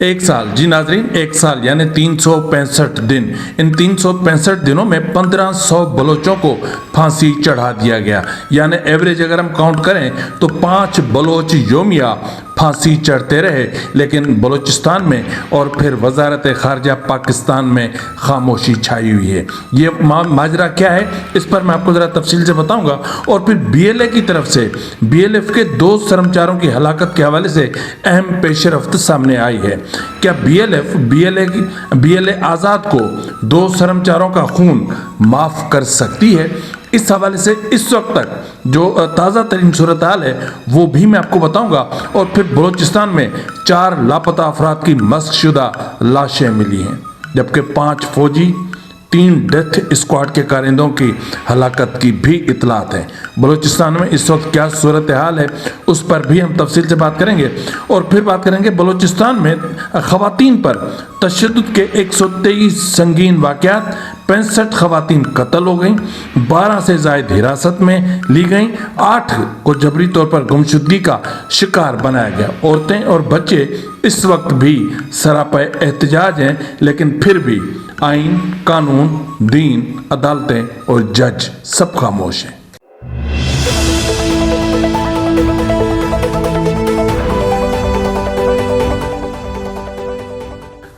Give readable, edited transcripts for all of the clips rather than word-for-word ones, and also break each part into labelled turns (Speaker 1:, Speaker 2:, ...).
Speaker 1: एक साल, जी नाजरीन, एक साल यानी 365 दिन। इन 365 दिनों में 1500 बलोचों को फांसी चढ़ा दिया गया। यानी एवरेज अगर हम काउंट करें तो 5 बलोच योमिया फांसी चढ़ते रहे। लेकिन बलूचिस्तान में और फिर वजारत खारजा पाकिस्तान में खामोशी छाई हुई है। ये माजरा क्या है, इस पर मैं आपको ज़रा तफसील से बताऊंगा। और फिर BLA की तरफ से BLF के 2 कर्मचारियों की हलाकत के हवाले से अहम पेशरफ्त सामने आई है। क्या BLA आज़ाद को 2 कर्मचारियों का खून माफ़ कर सकती है? इस हवाले से इस वक्त तक जो ताज़ा तरीन सूरत हाल है वो भी मैं आपको बताऊंगा। और फिर बलूचिस्तान में 4 लापता अफराद की मस्कशुदा लाशें मिली हैं, जबकि 5 फौजी 3 डेथ स्क्वाड के कारिंदों की हलाकत की भी इतलात है। बलूचिस्तान में इस वक्त क्या सूरत हाल है उस पर भी हम तफसील से बात करेंगे। और फिर बात करेंगे बलूचिस्तान में ख़वातीन पर तशद्दुद के 123 संगीन वाक़यात, 65 ख़वातीन कत्ल हो गईं, 12 से ज़ायद हिरासत में ली गईं, 8 को जबरी तौर पर गुमशुदगी का शिकार बनाया गया। औरतें और बच्चे इस वक्त भी सरापा एहतजाज हैं, लेकिन फिर भी आइन, कानून, दीन, अदालतें और जज सब खामोश हैं।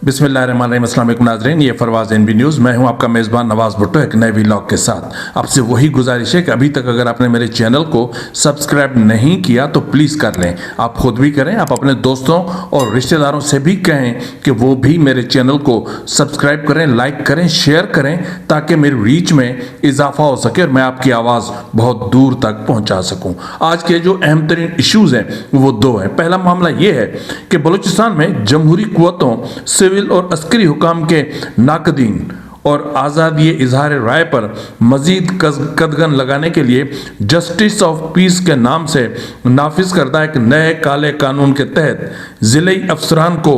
Speaker 1: बिस्मिल्लाहिर्रहमानिर्रहीम, अस्सलाम वालेकुम नाज़रीन, ये फरवाज़ NB न्यूज़, मैं हूं आपका मेज़बान नवाज़ भुट्टो एक नए व्लॉग के साथ। आपसे वही गुजारिश है कि अभी तक अगर आपने मेरे चैनल को सब्सक्राइब नहीं किया तो प्लीज़ कर लें। आप खुद भी करें, आप अपने दोस्तों और रिश्तेदारों से भी कहें कि वो भी मेरे चैनल को सब्सक्राइब करें, लाइक करें, शेयर करें, ताकि मेरी रीच में इजाफा हो सके और मैं आपकी आवाज़ बहुत दूर तक पहुँचा सकूँ। आज के जो अहम तरीन इशूज़ हैं वो 2 हैं। पहला मामला ये है कि बलूचिस्तान में जमहूरी कुव्वतों, सिविल और अस्करी हुकाम के नाकदीन और आज़ादी इजहार राय पर मज़ीद कदगन लगाने के लिए जस्टिस ऑफ पीस के नाम से नाफिज करदा एक नए काले कानून के तहत ज़िले अफसरान को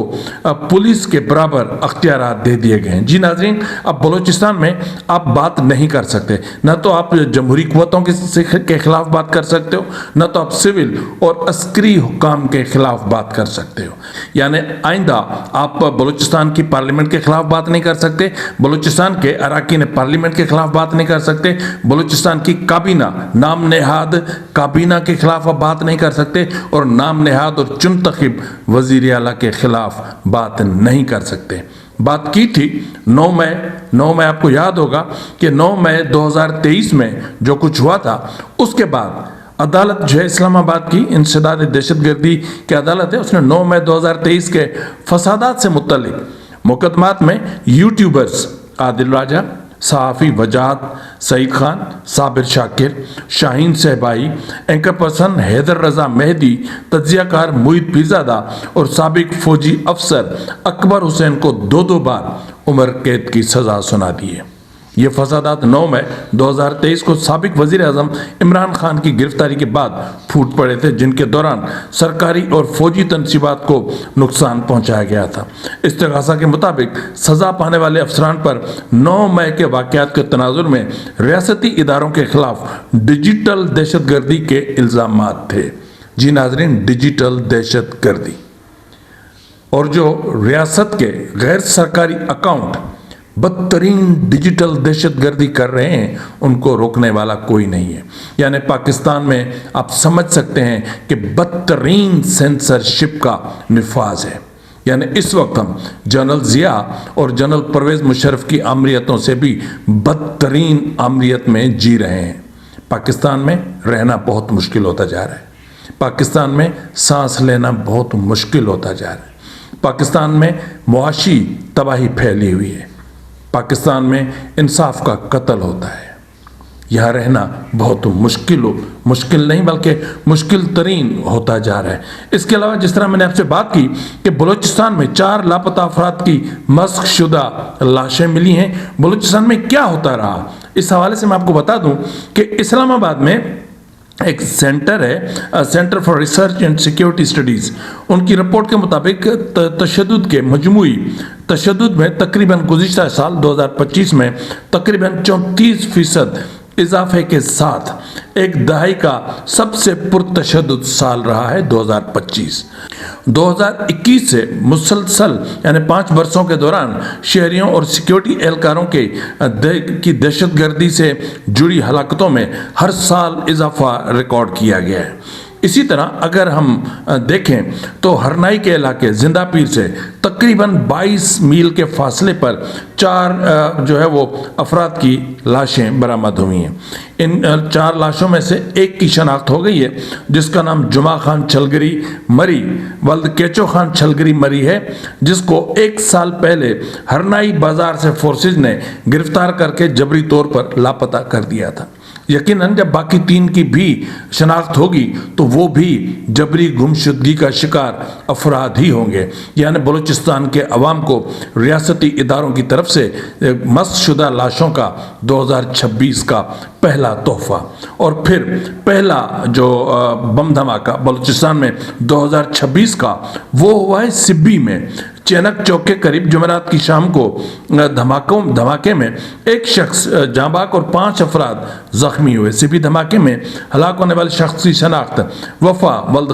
Speaker 1: पुलिस के बराबर अख्तियारात दे दिए गए हैं। जी नाजरीन, अब बलूचिस्तान में आप बात नहीं कर सकते, न तो आप जमहूरी कुव्वतों के खिलाफ बात कर सकते हो, न तो आप सिविल और अस्करी हुकाम के खिलाफ बात कर सकते हो। यानी आइंदा आप बलूचिस्तान की पार्लियामेंट के खिलाफ बात नहीं कर सकते, बलूचिस्तान के अराकीन पार्लियामेंट के खिलाफ बात नहीं कर सकते, बलूचिस्तान की काबीना, नाम नेहाद काबीना के खिलाफ आप बात नहीं कर सकते, और नाम नेहाद और चुनतखिब वज़ीर आला के खिलाफ बात नहीं कर सकते। बात की थी 9 मई, आपको याद होगा कि 9 मई 2023 में जो कुछ हुआ था, उसके बाद अदालत जो है इस्लामाबाद की इंसदाद दहशतगर्दी की अदालत है, उसने 9 मई 2023 के फसादात से मुतल्लिक मुकदमात में यूट्यूबर्स आदिल राजा, सहाफ़ी वजाहत सईद खान, साबिर शाकिर, शाहीन सहबाई, एंकर पर्सन हैदर रज़ा मेहदी, तज्ज़ियाकार मुईद पीरज़ादा और साबिक फौजी अफसर अकबर हुसैन को 2 बार उम्र कैद की सज़ा सुना दी है। ये फसादात 9 मई 2023 को साबिक वज़ीर आज़म इमरान खान की गिरफ्तारी के बाद फूट पड़े थे, जिनके दौरान सरकारी और फौजी तनसीबात को नुकसान पहुंचाया गया था। इस्तिग़ासा के मुताबिक सज़ा पाने वाले अफसरान पर 9 मई के वाक़यात के तनाजुर में रियासती इदारों के खिलाफ डिजिटल दहशतगर्दी के इल्ज़ामात थे। जी नाज़रीन, डिजिटल दहशतगर्दी, और जो रियासत के गैर सरकारी अकाउंट बदतरीन डिजिटल दहशतगर्दी कर रहे हैं उनको रोकने वाला कोई नहीं है। यानी पाकिस्तान में आप समझ सकते हैं कि बदतरीन सेंसरशिप का निफाज है। यानी इस वक्त हम जनरल ज़िया और जनरल परवेज़ मुशर्रफ की आमरीतों से भी बदतरीन आमरीत में जी रहे हैं। पाकिस्तान में रहना बहुत मुश्किल होता जा रहा है, पाकिस्तान में सांस लेना बहुत मुश्किल होता जा रहा है, पाकिस्तान में मुआशी तबाही फैली हुई है, पाकिस्तान में इंसाफ का कत्ल होता है। यहाँ रहना बहुत मुश्किल नहीं बल्कि मुश्किल तरीन होता जा रहा है। इसके अलावा जिस तरह मैंने आपसे बात की कि बलूचिस्तान में 4 लापता अफराद की मस्कशुदा लाशें मिली हैं, बलूचिस्तान में क्या होता रहा, इस हवाले से मैं आपको बता दूं कि इस्लामाबाद में एक सेंटर है, centre for research and security studies, उनकी रिपोर्ट के मुताबिक तशद्दुद के मजमूई तशद्दुद में तकरीबन गुज़िश्ता साल 2025 में तकरीबन 34% इजाफे के साथ ایک دہائی کا سب سے پرتشدد سال رہا ہے 2025۔ 2021 سے مسلسل یعنی 5 برسوں کے دوران شہریوں اور سیکیورٹی اہلکاروں کی دہشت گردی سے جڑی ہلاکتوں میں ہر سال اضافہ ریکارڈ کیا گیا ہے۔ اسی طرح اگر ہم دیکھیں تو ہرنائی کے علاقے زندہ پیر سے تقریباً 22 میل کے فاصلے پر 4 افراد کی لاشیں برآمد ہوئی ہیں۔ ان 4 لاشوں میں سے ایک کی شناخت ہو گئی ہے جس کا نام جمعہ خان چھلگری مری ولد کیچو خان چھلگری مری ہے، جس کو 1 سال پہلے ہرنائی بازار سے فورسز نے گرفتار کر کے جبری طور پر لاپتہ کر دیا تھا۔ یقیناً جب باقی 3 کی بھی شناخت ہوگی تو وہ بھی جبری گمشدگی کا شکار افراد ہی ہوں گے، یعنی بلوچستان کے عوام کو ریاستی اداروں کی طرف سے مسخ شدہ لاشوں کا 2026 کا پہلا تحفہ۔ اور پھر پہلا جو بم دھماکہ بلوچستان میں 2026 کا وہ ہوا ہے سبی میں۔ چینک چوک کے قریب جمعرات کی شام کو دھماکے میں ایک شخص جاں بحق اور 5 افراد زخمی ہوئے۔ سبی دھماکے میں ہلاک ہونے والے شخص کی شناخت وفا ولد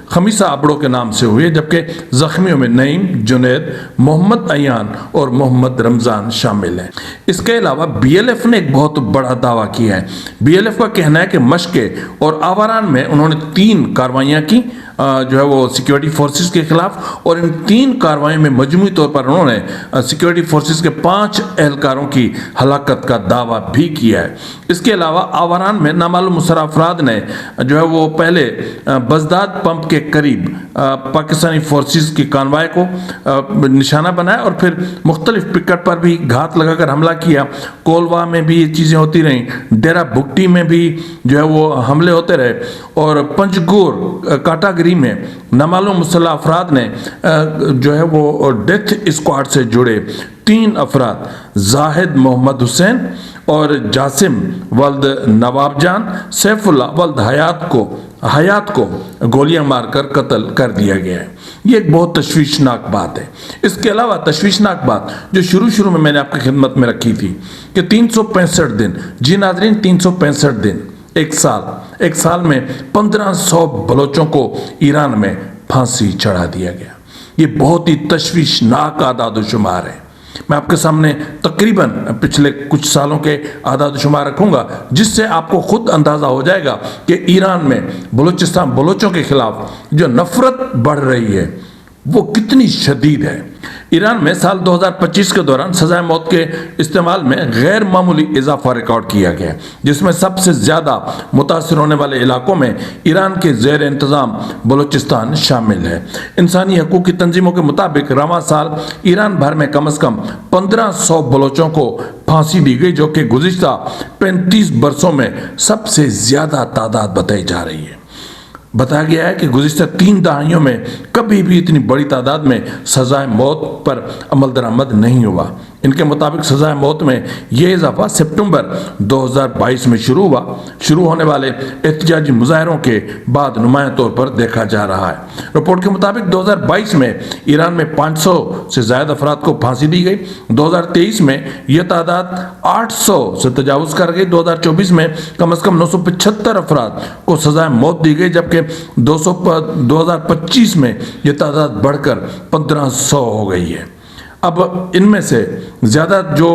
Speaker 1: خمیسہ ابڑو کے نام سے ہوئی ہے، جبکہ زخمیوں میں نعیم، جنید، محمد ایان اور محمد رمضان شامل ہیں۔ اس کے علاوہ بی ایل ایف نے ایک بہت بڑا دعویٰ کیا ہے۔ بی ایل ایف کا کہنا ہے کہ مشقے اور آوران میں انہوں نے 3 کارروائیاں کی سیکیورٹی فورسز کے خلاف، اور ان 3 کارروائیوں میں مجموعی طور پر انہوں نے سیکیورٹی فورسز کے 5 اہلکاروں کی ہلاکت کا دعویٰ بھی کیا ہے۔ اس کے علاوہ آوران میں نامعلوم مسلح افراد نے پہلے بزداد پمپ کے قریب پاکستانی فورسز کی کانوائے کو نشانہ بنایا اور پھر مختلف پکٹ پر بھی گھات لگا کر حملہ کیا۔ کولوا میں بھی یہ چیزیں ہوتی رہیں، ڈیرہ بھگٹی میں بھی حملے ہوتے رہے، اور پنجگور کاٹاگری میں نامعلوم مسلح افراد نے ڈیتھ اسکواڈ سے جڑے 3 افراد زاہد محمد حسین اور جاسم ولد نواب جان سیف اللہ ولد حیات کو گولیاں مار کر قتل کر دیا گیا ہے۔ یہ ایک بہت تشویشناک بات ہے۔ اس کے علاوہ تشویشناک بات جو شروع میں نے آپ کی خدمت میں رکھی تھی کہ 365 دن، جی ناظرین 365 دن، ایک سال میں 1500 بلوچوں کو ایران میں پھانسی چڑھا دیا گیا۔ یہ بہت ہی تشویشناک اعداد و شمار ہے۔ میں آپ کے سامنے تقریباً پچھلے کچھ سالوں کے اعداد و شمار رکھوں گا، جس سے آپ کو خود اندازہ ہو جائے گا کہ ایران میں بلوچوں کے خلاف جو نفرت بڑھ رہی ہے وہ کتنی شدید ہے۔ ایران میں سال 2025 کے دوران سزائے موت کے استعمال میں غیر معمولی اضافہ ریکارڈ کیا گیا، جس میں سب سے زیادہ متاثر ہونے والے علاقوں میں ایران کے زیر انتظام بلوچستان شامل ہے۔ انسانی حقوق کی تنظیموں کے مطابق رواں سال ایران بھر میں کم از کم 1500 بلوچوں کو پھانسی دی گئی، جو کہ گزشتہ 35 برسوں میں سب سے زیادہ تعداد بتائی جا رہی ہے۔ بتایا گیا ہے کہ گزشتہ 3 دہائیوں میں کبھی بھی اتنی بڑی تعداد میں سزائے موت پر عمل درآمد نہیں ہوا۔ ان کے مطابق سزائے موت میں یہ اضافہ ستمبر 2022 میں شروع ہونے والے احتجاجی مظاہروں کے بعد نمایاں طور پر دیکھا جا رہا ہے۔ رپورٹ کے مطابق 2022 میں ایران میں 500 سے زائد افراد کو پھانسی دی گئی۔ 2023 میں یہ تعداد 800 سے تجاوز کر گئی۔ 2024 میں کم از کم 975 افراد کو سزائے موت دی گئی، جبکہ 2025 میں یہ تعداد بڑھ کر 1500 ہو گئی ہے۔ اب ان میں سے زیادہ جو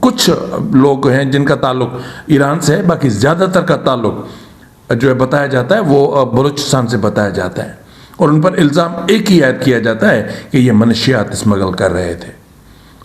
Speaker 1: کچھ لوگ ہیں جن کا تعلق ایران سے ہے، باقی زیادہ تر کا تعلق بتایا جاتا ہے وہ بلوچستان سے بتایا جاتا ہے، اور ان پر الزام ایک ہی عائد کیا جاتا ہے کہ یہ منشیات اسمگل کر رہے تھے،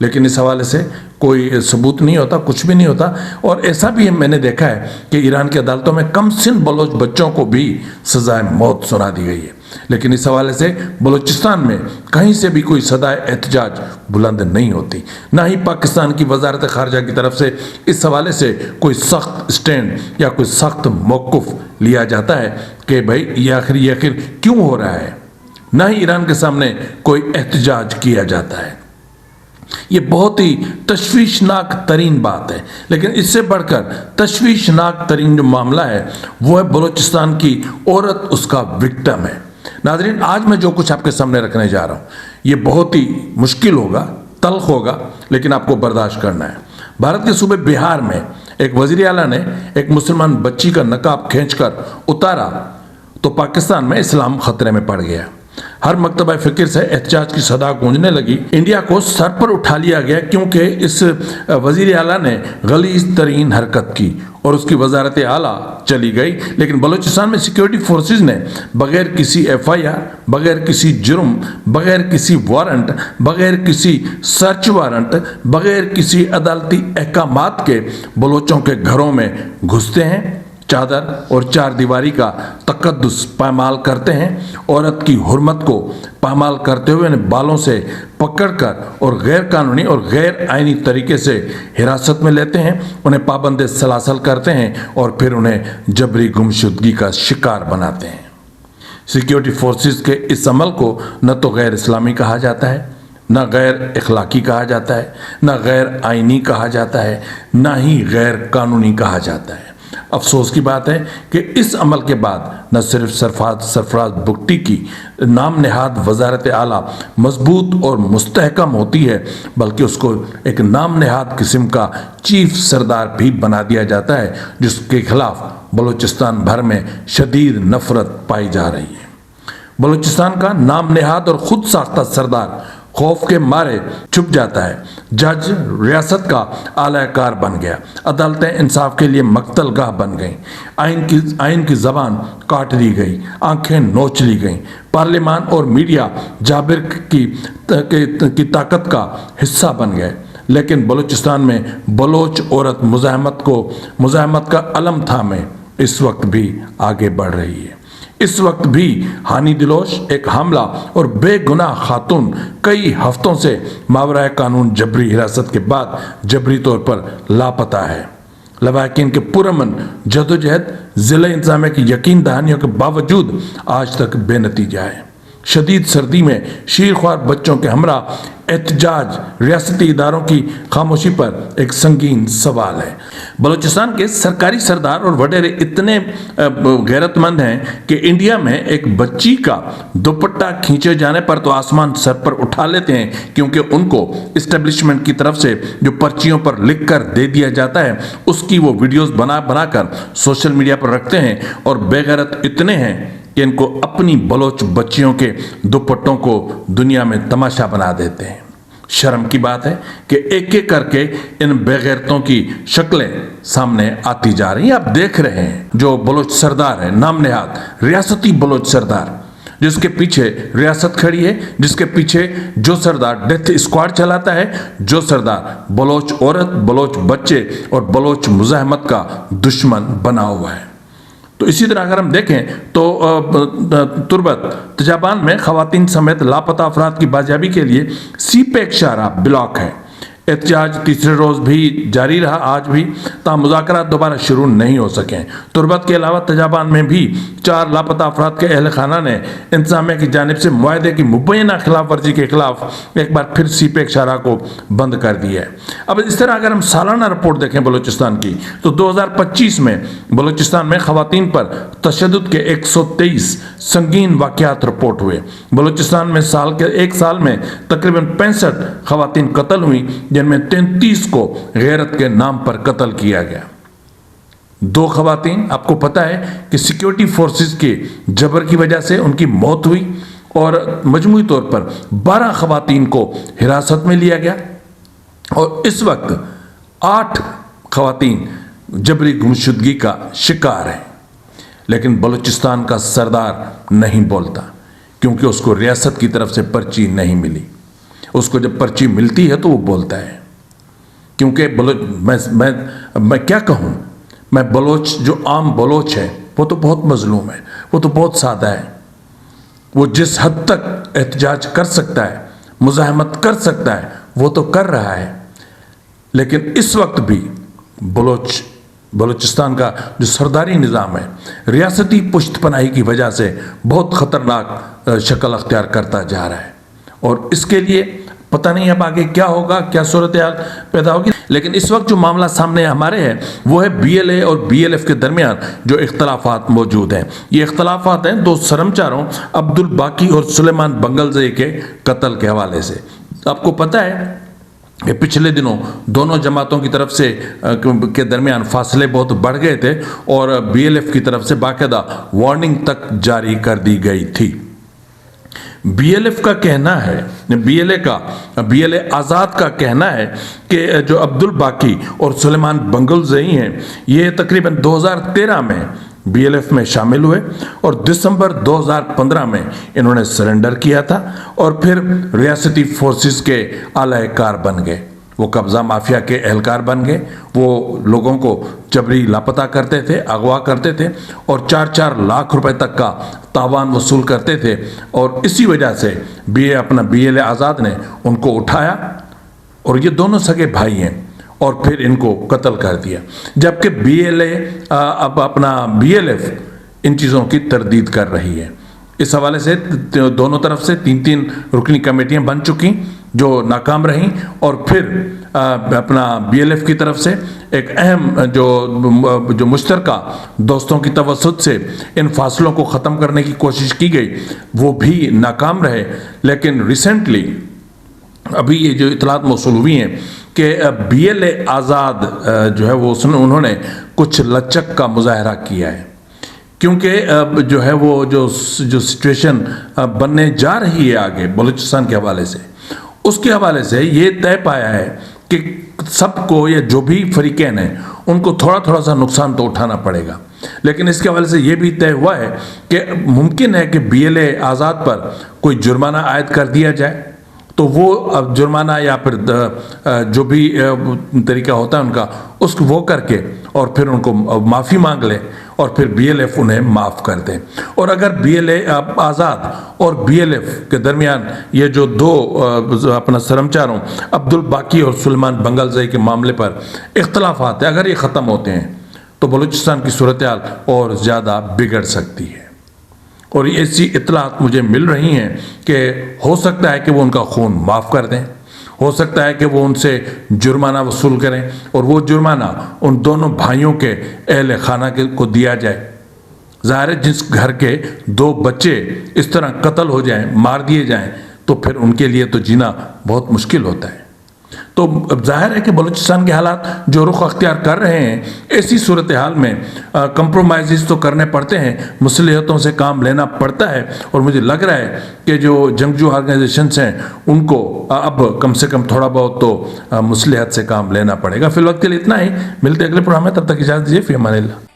Speaker 1: لیکن اس حوالے سے کوئی ثبوت نہیں ہوتا، کچھ بھی نہیں ہوتا۔ اور ایسا بھی میں نے دیکھا ہے کہ ایران کی عدالتوں میں کم سن بلوچ بچوں کو بھی سزائے موت سنا دی گئی ہے، لیکن اس حوالے سے بلوچستان میں کہیں سے بھی کوئی صدائے احتجاج بلند نہیں ہوتی، نہ ہی پاکستان کی وزارت خارجہ کی طرف سے اس حوالے سے کوئی سخت سٹینڈ یا کوئی سخت موقف لیا جاتا ہے کہ بھائی یہ آخر کیوں ہو رہا ہے، نہ ہی ایران کے سامنے کوئی احتجاج کیا جاتا ہے۔ یہ بہت ہی تشویشناک ترین بات ہے، لیکن اس سے بڑھ کر تشویشناک ترین جو معاملہ ہے وہ ہے بلوچستان کی عورت اس کا وکٹم ہے۔ ناظرین، آج میں جو کچھ آپ کے سامنے رکھنے جا رہا ہوں یہ بہت ہی مشکل ہوگا، تلخ ہوگا، لیکن آپ کو برداشت کرنا ہے۔ بھارت کے صوبے بہار میں ایک वज़ीर आला ने एक मुसलमान बच्ची का नकाब खींचकर उतारा तो पाकिस्तान में इस्लाम खतरे में पड़ गया। हर मकतबा फ़िक्र से एहतजाज की सदा गूंजने लगी। इंडिया को सर पर उठा लिया गया क्योंकि इस वज़ीर आला ने गलीज़ तरीन हरकत की और उसकी वजारत आला चली गई। लेकिन बलूचिस्तान में सिक्योरिटी फोर्सेस ने बग़ैर किसी FIR, बग़ैर किसी जुर्म, बग़ैर किसी वारंट, बग़ैर किसी सर्च वारंट, बग़ैर किसी अदालती अहकामात के बलोचों के घरों में घुसते हैं, चादर और चार दीवारी का तकद्दुस पामाल करते हैं, औरत की हुर्मत को पामाल करते हुए उन्हें बालों से पकड़कर और गैर कानूनी और गैर आइनी तरीके से हिरासत में लेते हैं, उन्हें पाबंद सलासल करते हैं और फिर उन्हें जबरी गुमशुदगी का शिकार बनाते हैं। सिक्योरिटी फोर्सेस के इस अमल को न तो गैर इस्लामी कहा जाता है, न गैर इखलाकी कहा जाता है, न गैर आइनी कहा जाता है, न ही गैर कानूनी कहा जाता है। अफसोस की बात है कि इस अमल के बाद न सिर्फ सरफराज भुट्टी की नाम नहाद वजारत आला मजबूत और मुस्तहकम होती है, बल्कि उसको एक नाम नहाद किस्म का चीफ सरदार भी बना दिया जाता है, जिसके खिलाफ बलूचिस्तान भर में शदीद नफरत पाई जा रही है। बलूचिस्तान का नाम नहाद और खुद साख्ता सरदार खौफ के मारे छुप जाता है। जज रियासत का आलाकार बन गया, अदालतें इंसाफ के लिए मकतलगाह बन गईं, आइन की ज़बान काट दी गई, आंखें नोच ली गईं, पार्लियामान और मीडिया जाबिर की ताकत का हिस्सा बन गए। लेकिन बलूचिस्तान में बलोच औरत मुज़ाहमत का अलम थामे इस वक्त भी आगे बढ़ रही है। इस वक्त भी हानि दिलोश एक हमला और बेगुनाह खातून कई हफ्तों से मावराए कानून जबरी हिरासत के बाद जबरी तौर पर लापता है। लवाकिन के पुरमन जदोजहद ज़िले इंतज़ामिया की यकीन दहानियों के बावजूद आज तक बेनतीजा है। शदीद सर्दी में शीरख्वार बच्चों के हमरा एहतजाज रियासती इदारों की खामोशी पर एक संगीन सवाल है। बलूचिस्तान के सरकारी सरदार और वडेरे इतने गैरतमंद हैं कि इंडिया में एक बच्ची का दुपट्टा खींचे जाने पर तो आसमान सर पर उठा लेते हैं, क्योंकि उनको इस्टेब्लिशमेंट की तरफ से जो पर्चियों पर लिख कर दे दिया जाता है उसकी वो वीडियोस बनाकर सोशल मीडिया पर रखते हैं। और बेगैरत इतने हैं कि इनको अपनी बलोच बच्चियों के दुपट्टों को दुनिया में तमाशा बना देते हैं। शर्म की बात है कि एक एक करके इन बेगैरतों की शक्लें सामने आती जा रही हैं। आप देख रहे हैं जो बलोच सरदार है, नाम नहाद रियासती बलोच सरदार, जिसके पीछे रियासत खड़ी है, जिसके पीछे जो सरदार डेथ स्क्वाड चलाता है, जो सरदार बलोच औरत, बलोच बच्चे और बलोच मुज़ाहमत का दुश्मन बना हुआ है। तो इसी तरह अगर हम देखें तो तुर्बत तजाबान में खवातीन समेत लापता अफराद की बाजियाबी के लिए सीपेक शाहराह ब्लॉक है। एहतजाज तीसरे रोज़ भी जारी रहा, आज भी, ताहम मुज़ाकरात दोबारा शुरू नहीं हो सकें। तुर्बत के अलावा तजाबान में भी 4 लापता अफराद के अहल खाना ने इंतज़ामिया की जानिब से मुआहदे की मुबैना खिलाफ वर्जी के खिलाफ एक बार फिर सीपेक शाहराह को बंद कर दिया है। अब इस तरह अगर हम सालाना रिपोर्ट देखें बलूचिस्तान की, तो 2025 में बलूचिस्तान में खवातीन पर तशद्दुद के 123 संगीन वाक़यात रिपोर्ट हुए। बलूचिस्तान में एक साल में तकरीबन 65 खवातीन कत्ल हुई, जिनमें 33 को गैरत के नाम पर कत्ल किया गया। 2 खवातीन, आपको पता है कि सिक्योरिटी फोर्सेस के जबर की वजह से उनकी मौत हुई और मजमूई तौर पर 12 खवातीन को हिरासत में लिया गया और इस वक्त 8 खवातीन जबरी गुमशुदगी का शिकार हैं। लेकिन बलूचिस्तान का सरदार नहीं बोलता, क्योंकि उसको रियासत की तरफ से पर्ची नहीं मिली। उसको जब पर्ची मिलती है तो वो बोलता है, क्योंकि मैं क्या कहूँ, मैं बलोच जो आम बलोच है वो तो बहुत मजलूम है, वो तो बहुत सादा है। वो जिस हद तक एहतजाज कर सकता है, मुज़ाहमत कर सकता है, वो तो कर रहा है। लेकिन इस वक्त भी बलूचिस्तान का जो सरदारी निज़ाम है रियासती पुश्तपनाही की वजह से बहुत ख़तरनाक शक्ल अख्तियार करता जा रहा है और इसके लिए पता नहीं अब आगे क्या होगा, क्या सूरत हाल पैदा होगी। लेकिन इस वक्त जो मामला सामने हमारे है वो है BLA और BLF के दरमियान जो इख्तलाफात मौजूद हैं। ये इख्तलाफात हैं 2 सरमचारों अब्दुल बाकी और सुलेमान बंगलज़ई के कत्ल के हवाले से। आपको पता है کہ پچھلے دنوں دونوں جماعتوں کی طرف سے کے درمیان فاصلے بہت بڑھ گئے تھے اور بی ایل ایف کی طرف سے باقاعدہ وارننگ تک جاری کر دی گئی تھی۔ بی ایل ایف کا کہنا ہے، بی ایل اے آزاد کا کہنا ہے کہ جو عبدالباقی اور سلیمان بنگلزئی ہیں یہ تقریباً 2013 میں بی ایل ایف میں شامل ہوئے اور دسمبر 2015 میں انہوں نے سرنڈر کیا تھا اور پھر ریاستی فورسز کے اعلی کار بن گئے۔ وہ قبضہ مافیا کے اہلکار بن گئے، وہ لوگوں کو جبری لاپتہ کرتے تھے، اغوا کرتے تھے اور 4-4 لاکھ روپے تک کا تاوان وصول کرتے تھے، اور اسی وجہ سے بی ایل اے آزاد نے ان کو اٹھایا اور یہ دونوں سگے بھائی ہیں اور پھر ان کو قتل کر دیا، جبکہ بی ایل ایف ان چیزوں کی تردید کر رہی ہے۔ اس حوالے سے دونوں طرف سے 3 رکنی کمیٹیاں بن چکی جو ناکام رہیں، اور پھر بی ایل ایف کی طرف سے ایک اہم جو مشترکہ دوستوں کی توسط سے ان فاصلوں کو ختم کرنے کی کوشش کی گئی وہ بھی ناکام رہے۔ لیکن ریسنٹلی ابھی یہ جو اطلاعات موصول ہوئی ہیں کہ بی ایل اے آزاد جو ہے وہ انہوں نے کچھ لچک کا مظاہرہ کیا ہے، کیونکہ جو ہے وہ جو سچویشن بننے جا رہی ہے آگے بلوچستان کے حوالے سے، اس کے حوالے سے یہ طے پایا ہے کہ سب کو یا جو بھی فریقین ہیں ان کو تھوڑا سا نقصان تو اٹھانا پڑے گا، لیکن اس کے حوالے سے یہ بھی طے ہوا ہے کہ ممکن ہے کہ بی ایل اے آزاد پر کوئی جرمانہ عائد کر دیا جائے، تو وہ اب جرمانہ یا پھر جو بھی طریقہ ہوتا ہے ان کا اس کو وہ کر کے اور پھر ان کو معافی مانگ لے اور پھر بی ایل ایف انہیں معاف کر دیں۔ اور اگر بی ایل اے آزاد اور بی ایل ایف کے درمیان یہ جو دو سرمچاروں عبدالباقی اور سلیمان بنگلزئی کے معاملے پر اختلافات ہیں، اگر یہ ختم ہوتے ہیں تو بلوچستان کی صورتحال اور زیادہ بگڑ سکتی ہے، اور ایسی اطلاعات مجھے مل رہی ہیں کہ ہو سکتا ہے کہ وہ ان کا خون معاف کر دیں، ہو سکتا ہے کہ وہ ان سے جرمانہ وصول کریں اور وہ جرمانہ ان دونوں بھائیوں کے اہل خانہ کو دیا جائے۔ ظاہر ہے جس گھر کے 2 بچے اس طرح قتل ہو جائیں، مار دیے جائیں، تو پھر ان کے لیے تو جینا بہت مشکل ہوتا ہے۔ تو ظاہر ہے کہ بلوچستان کے حالات جو رخ اختیار کر رہے ہیں، ایسی صورتحال میں کمپرومائزز تو کرنے پڑتے ہیں، مصلحتوں سے کام لینا پڑتا ہے، اور مجھے لگ رہا ہے کہ جو جنگجو آرگنائزیشنز ہیں ان کو اب کم سے کم تھوڑا بہت تو مصلحت سے کام لینا پڑے گا۔ فی الوقت کے لیے اتنا ہی، ملتے اگلے پروگرام میں، تب تک اجازت دیجیے، فی امان اللہ۔